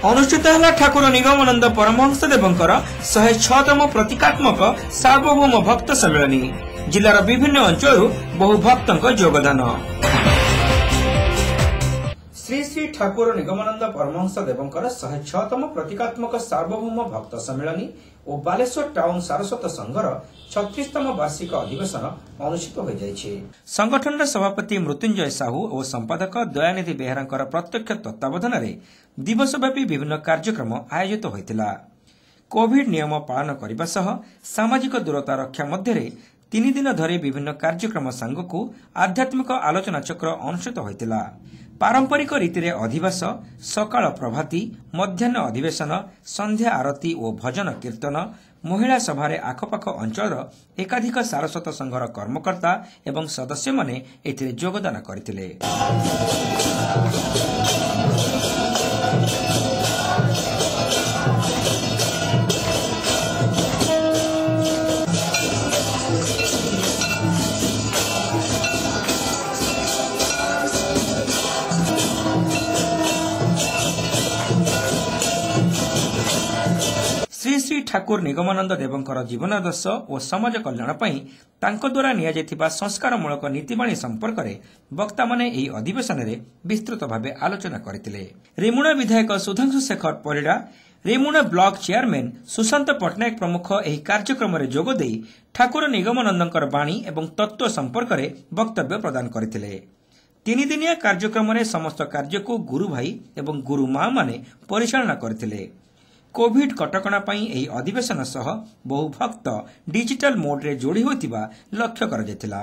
अनुष्ठित है ठाकुर निगमानंद परमहंस देवंकर 106तम प्रतीकात्मक सार्वभौम भक्त सम्मेलनी। जिलार विभिन्न अंचल बहु भक्तों योगदान। श्री श्री ठाकुर निगमानंद परमहंस देवंकर 106तम प्रतीकात्मक सार्वभौम भक्त सम्मेलनी और बालेश्वर टाउन सारस्वत संघर 36तम वार्षिक अधिवेशन अनुष्ठित हो जाइछे। संगठन सभापति मृत्युंजय साहू और संपादक दयानिधि बेहेरा प्रत्यक्ष तत्वावधान में दिवसव्यापी विभिन्न कार्यक्रम आयोजित होइतिला। कोविड नियम पालन करने सह सामाजिक दूरता रक्षा मध्य 3 दिन धरी विभिन्न कार्यक्रम सांगकु आध्यात्मिक आलोचना चक्र अनुष्ठित होइतिला। पारंपरिक रीति रे अधिवास, सकाळ प्रभाती, मध्याह्न अधिवेशन, संध्या आरती और भजन कीर्तन, महिला सभा आखपाख अंचल एकाधिक सारस्वत संघर कर्मकर्ता एवं सदस्य माने एथिरे योगदान करथिले। श्री श्री ठाकुर निगमानंद देवंकर जीवनादर्श और समाज कल्याण पई तांको द्वारा निया जायतिबा संस्कारमूलक नीतिबाणी संपर्क में वक्ता माने एही अधिवेशन में विस्तृत भावे आलोचना करथिले। रेमुणा विधायक सुधांशु शेखर परिडा, रेमुणा ब्लॉक चेयरमैन सुशांत पट्टनायक प्रमुख एही कार्यक्रम में जोग देई ठाकुर निगमानंदकर बाणी एवं तत्व संपर्क में वक्तव्य प्रदान करथिले। 3 दिनिया कार्यक्रम में समस्त कार्य को गुरु भाई एवं गुरु मां माने परिचालना करथिले। कोविड कटकणा पई एही अधिवेशन सह बहु भक्त डिजिटल मोड रे जोड़ी होतिबा लक्ष्य करा जायतिला।